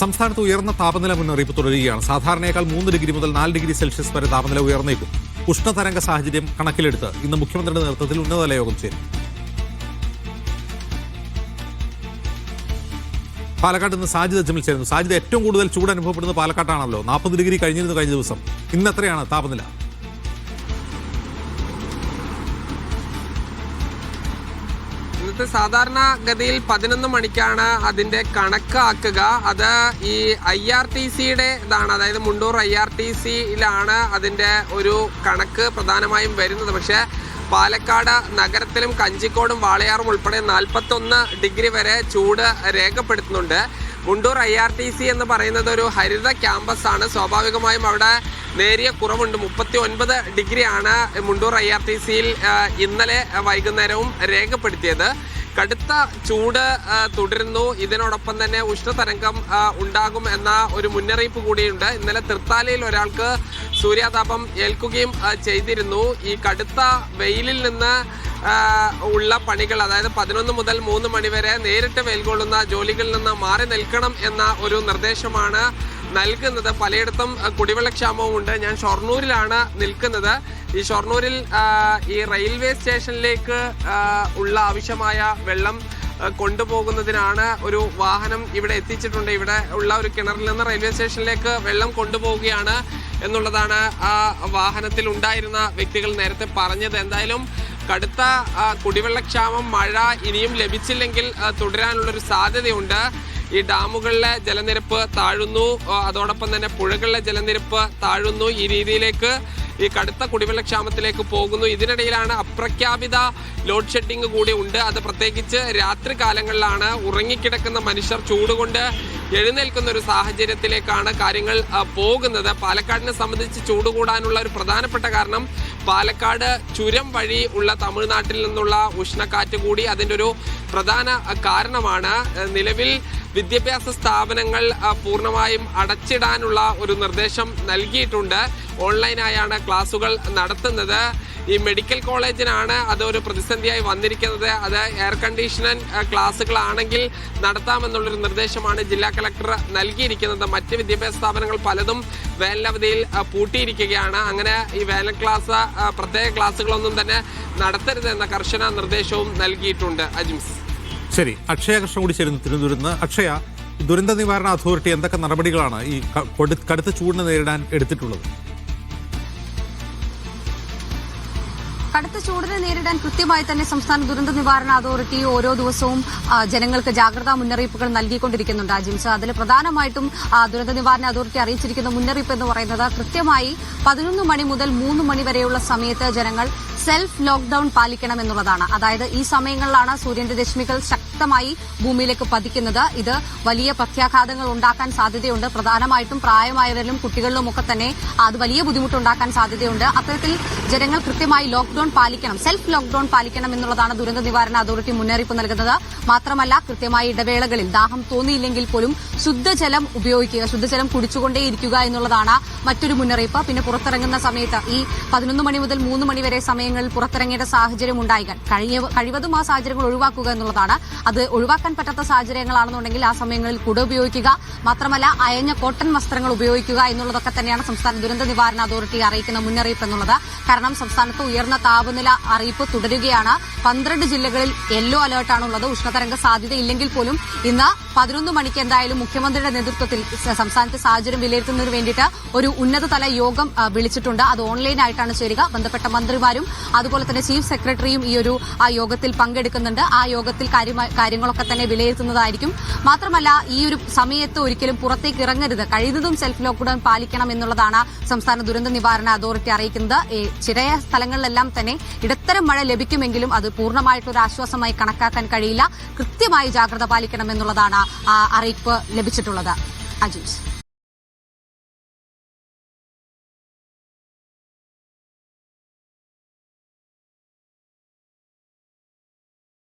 സംസ്ഥാനത്ത് ഉയർന്ന താപനില മുന്നറിയിപ്പ് തുടരുകയാണ്. സാധാരണയേക്കാൾ 3 ഡിഗ്രി മുതൽ 4 ഡിഗ്രി സെൽഷ്യസ് വരെ താപനില ഉയർന്നേക്കും. ഉഷ്ണതരംഗ സാഹചര്യം കണക്കിലെടുത്ത് ഇന്ന് മുഖ്യമന്ത്രിയുടെ നേതൃത്വത്തിൽ ഉന്നതതല യോഗം ചേരും. പാലക്കാട് നിന്ന് സാജിദ് അജ്മൽ ചേരുന്നു. സാജിദ്, ഏറ്റവും കൂടുതൽ ചൂട് അനുഭവപ്പെടുന്നത് പാലക്കാട്ടാണല്ലോ. 40 ഡിഗ്രി കഴിഞ്ഞിരുന്നു കഴിഞ്ഞ ദിവസം. ഇന്ന് എത്രയാണ് താപനില? ഇന്നത്തെ സാധാരണ ഗതിയിൽ 11 മണിക്കാണ് അതിന്റെ കണക്കാക്കുക. അത് ഈ IRTCയുടെ ഇതാണ്, അതായത് മുണ്ടൂർ IRTCയിലാണ് അതിന്റെ ഒരു കണക്ക് പ്രധാനമായും വരുന്നത്. പക്ഷേ പാലക്കാട് നഗരത്തിലും കഞ്ചിക്കോടും വാളയാറും ഉൾപ്പെടെ 41 ഡിഗ്രി വരെ ചൂട് രേഖപ്പെടുത്തുന്നുണ്ട്. മുണ്ടൂർ IRTC എന്ന് പറയുന്നത് ഒരു ഹരിത ക്യാമ്പസ് ആണ്. സ്വാഭാവികമായും അവിടെ നേരിയ കുറവുണ്ട്. 39 ഡിഗ്രിയാണ് മുണ്ടൂർ IRTCയിൽ ഇന്നലെ വൈകുന്നേരവും രേഖപ്പെടുത്തിയത്. കടുത്ത ചൂട് തുടരുന്നു. ഇതിനോടൊപ്പം തന്നെ ഉഷ്ണതരംഗം ഉണ്ടാകും എന്ന ഒരു മുന്നറിയിപ്പ് കൂടിയുണ്ട്. ഇന്നലെ തൃത്താലയിൽ ഒരാൾക്ക് സൂര്യാതാപം ഏൽക്കുകയും ചെയ്തിരുന്നു. ഈ കടുത്ത വെയിലിൽ നിന്ന് ഉള്ള പണികൾ, അതായത് 11 മുതൽ 3 മണി വരെ നേരിട്ട് വെയിൽ കൊള്ളുന്ന ജോലികളിൽ നിന്ന് മാറി നിൽക്കണം എന്ന ഒരു നിർദ്ദേശമാണ് നൽകുന്നത്. പലയിടത്തും കുടിവെള്ളക്ഷാമവും ഉണ്ട്. ഞാൻ ഷൊർണൂരിലാണ് നിൽക്കുന്നത്. ഈ ഷൊർണൂരിൽ ഈ റെയിൽവേ സ്റ്റേഷനിലേക്ക് ഉള്ള ആവശ്യമായ വെള്ളം കൊണ്ടുപോകുന്നതിനാണ് ഒരു വാഹനം ഇവിടെ എത്തിച്ചിട്ടുണ്ട്. ഇവിടെ ഉള്ള ഒരു കിണറിൽ നിന്ന് റെയിൽവേ സ്റ്റേഷനിലേക്ക് വെള്ളം കൊണ്ടുപോവുകയാണ് എന്നുള്ളതാണ് ആ വാഹനത്തിൽ ഉണ്ടായിരുന്ന വ്യക്തികൾ നേരത്തെ പറഞ്ഞത്. എന്തായാലും കടുത്ത കുടിവെള്ളക്ഷാമം, മഴ ഇനിയും ലഭിച്ചില്ലെങ്കിൽ തുടരാനുള്ളൊരു സാധ്യതയുണ്ട്. ഈ ഡാമുകളിലെ ജലനിരപ്പ് താഴുന്നു, അതോടൊപ്പം തന്നെ പുഴകളിലെ ജലനിരപ്പ് താഴുന്നു. ഈ രീതിയിലേക്ക് ഈ കടുത്ത കുടിവെള്ളക്ഷാമത്തിലേക്ക് പോകുന്നു. ഇതിനിടയിലാണ് അപ്രഖ്യാപിത ലോഡ് ഷെഡിങ് കൂടി ഉണ്ട്. അത് പ്രത്യേകിച്ച് രാത്രി കാലങ്ങളിലാണ്. ഉറങ്ങിക്കിടക്കുന്ന മനുഷ്യർ ചൂടുകൊണ്ട് എഴുന്നേൽക്കുന്ന ഒരു സാഹചര്യത്തിലേക്കാണ് കാര്യങ്ങൾ പോകുന്നത്. പാലക്കാടിനെ സംബന്ധിച്ച് ചൂട് കൂടാനുള്ള ഒരു പ്രധാനപ്പെട്ട കാരണം പാലക്കാട് ചുരം വഴി ഉള്ള തമിഴ്നാട്ടിൽ നിന്നുള്ള ഉഷ്ണക്കാറ്റ് കൂടി അതിൻ്റെ ഒരു പ്രധാന കാരണമാണ്. നിലവിൽ വിദ്യാഭ്യാസ സ്ഥാപനങ്ങൾ പൂർണ്ണമായും അടച്ചിടാനുള്ള ഒരു നിർദ്ദേശം നൽകിയിട്ടുണ്ട്. ഓൺലൈനായാണ് ക്ലാസുകൾ നടത്തുന്നത്. ഈ മെഡിക്കൽ കോളേജിനാണ് അതൊരു പ്രതിസന്ധിയായി വന്നിരിക്കുന്നത്. അത് എയർ കണ്ടീഷണൻ ക്ലാസ്സുകളാണെങ്കിൽ നടത്താമെന്നുള്ളൊരു നിർദ്ദേശമാണ് ജില്ലാ കളക്ടർ നൽകിയിരിക്കുന്നത്. മറ്റ് വിദ്യാഭ്യാസ സ്ഥാപനങ്ങൾ പലതും വേനലവധിയിൽ പൂട്ടിയിരിക്കുകയാണ്. അങ്ങനെ ഈ വേനൽ ക്ലാസ്, പ്രത്യേക ക്ലാസ്സുകളൊന്നും തന്നെ നടത്തരുത് എന്ന കർശന നിർദ്ദേശവും നൽകിയിട്ടുണ്ട്. അജിംസ്, ശരി. അക്ഷയ കൃഷ്ണൻ കൂടി ചേരുന്നു തിരുവനന്തപുരത്ത് നിന്ന്. അക്ഷയ, ദുരന്ത നിവാരണ അതോറിറ്റി എന്തൊക്കെ നടപടികളാണ് ഈ കടുത്ത ചൂടിനെ നേരിടാൻ എടുത്തിട്ടുള്ളത്? കടുത്ത ചൂടിനെ നേരിടാൻ കൃത്യമായി തന്നെ സംസ്ഥാന ദുരന്ത നിവാരണ അതോറിറ്റി ഓരോ ദിവസവും ജനങ്ങൾക്ക് ജാഗ്രതാ മുന്നറിയിപ്പുകൾ നൽകിക്കൊണ്ടിരിക്കുന്നുണ്ട്. ജിംസ്, അതിൽ പ്രധാനമായിട്ടും ദുരന്ത നിവാരണ അതോറിറ്റി അറിയിച്ചിരിക്കുന്ന മുന്നറിയിപ്പ് എന്ന് പറയുന്നത് കൃത്യമായി 11 മണി മുതൽ 3 മണി വരെയുള്ള സമയത്ത് ജനങ്ങൾ സെൽഫ് ലോക്ക്ഡൌൺ പാലിക്കണം എന്നുള്ളതാണ്. അതായത് ഈ സമയങ്ങളിലാണ് സൂര്യന്റെ രശ്മികൾ ശക്തമായി ഭൂമിയിലേക്ക് പതിക്കുന്നത്. ഇത് വലിയ പ്രത്യാഘാതങ്ങൾ ഉണ്ടാക്കാൻ സാധ്യതയുണ്ട്. പ്രധാനമായിട്ടും പ്രായമായവരിലും കുട്ടികളിലും ഒക്കെ തന്നെ അത് വലിയ ബുദ്ധിമുട്ടുണ്ടാക്കാൻ സാധ്യതയുണ്ട്. അത്തരത്തിൽ ജനങ്ങൾ കൃത്യമായി ലോക്ക്ഡൌൺ പാലിക്കണം, സെൽഫ് ലോക്ക്ഡൌൺ പാലിക്കണം എന്നുള്ളതാണ് ദുരന്ത നിവാരണ അതോറിറ്റി മുന്നറിയിപ്പ് നൽകുന്നത്. മാത്രമല്ല, കൃത്യമായ ഇടവേളകളിൽ ദാഹം തോന്നിയില്ലെങ്കിൽ പോലും ശുദ്ധജലം ഉപയോഗിക്കുക, ശുദ്ധജലം കുടിച്ചുകൊണ്ടേയിരിക്കുക എന്നുള്ളതാണ് മറ്റൊരു മുന്നറിയിപ്പ്. പിന്നെ പുറത്തിറങ്ങുന്ന സമയത്ത് ഈ 11 മണി മുതൽ 3 മണി വരെ സമയങ്ങളിൽ പുറത്തിറങ്ങേണ്ട സാഹചര്യം ഉണ്ടായിക്കാൻ കഴിവതും ആ സാഹചര്യങ്ങൾ ഒഴിവാക്കുക എന്നുള്ളതാണ്. അത് ഒഴിവാക്കാൻ പറ്റാത്ത സാഹചര്യങ്ങളാണെന്നുണ്ടെങ്കിൽ ആ സമയങ്ങളിൽ കുട ഉപയോഗിക്കുക, മാത്രമല്ല അയഞ്ഞ കോട്ടൺ വസ്ത്രങ്ങൾ ഉപയോഗിക്കുക എന്നുള്ളതൊക്കെ തന്നെയാണ് സംസ്ഥാന ദുരന്ത നിവാരണ അതോറിറ്റി അറിയിക്കുന്ന മുന്നറിയിപ്പ് എന്നുള്ളത്. കാരണം സംസ്ഥാനത്ത് ഉയർന്ന താപനില അറിയിപ്പ് തുടരുകയാണ്. 12 ജില്ലകളിൽ യെല്ലോ അലർട്ടാണുള്ളത്. ഉഷ്ണതരംഗ സാധ്യതയില്ലെങ്കിൽ പോലും ഇന്ന് 11 മണിക്ക് എന്തായാലും മുഖ്യമന്ത്രിയുടെ നേതൃത്വത്തിൽ സംസ്ഥാനത്തെ സാഹചര്യം വിലയിരുത്തുന്നതിന് വേണ്ടിയിട്ട് ഒരു ഉന്നതതല യോഗം വിളിച്ചിട്ടുണ്ട്. അത് ഓൺലൈനായിട്ടാണ് ചേരുക. ബന്ധപ്പെട്ട മന്ത്രിമാരും അതുപോലെ തന്നെ ചീഫ് സെക്രട്ടറിയും ഈ ഒരു യോഗത്തിൽ പങ്കെടുക്കുന്നുണ്ട്. ആ യോഗത്തിൽ കാര്യങ്ങളൊക്കെ തന്നെ വിലയിരുത്തുന്നതായിരിക്കും. മാത്രമല്ല, ഈ ഒരു സമയത്ത് ഒരിക്കലും പുറത്തേക്ക് ഇറങ്ങരുത്, കഴിയുന്നതും സെൽഫ് ലോക്ക്ഡൌൺ പാലിക്കണം എന്നുള്ളതാണ് സംസ്ഥാന ദുരന്ത നിവാരണ അതോറിറ്റി അറിയിക്കുന്നത്. ചില സ്ഥലങ്ങളിലെല്ലാം തന്നെ ഇടത്തരം മഴ ലഭിക്കുമെങ്കിലും അത് പൂർണ്ണമായിട്ടൊരു ആശ്വാസമായി കണക്കാക്കാൻ കഴിയില്ല. കൃത്യമായി ജാഗ്രത പാലിക്കണം എന്നുള്ളതാണ് അറിയിപ്പ് ലഭിച്ചിട്ടുള്ളത്. അജീഷ്.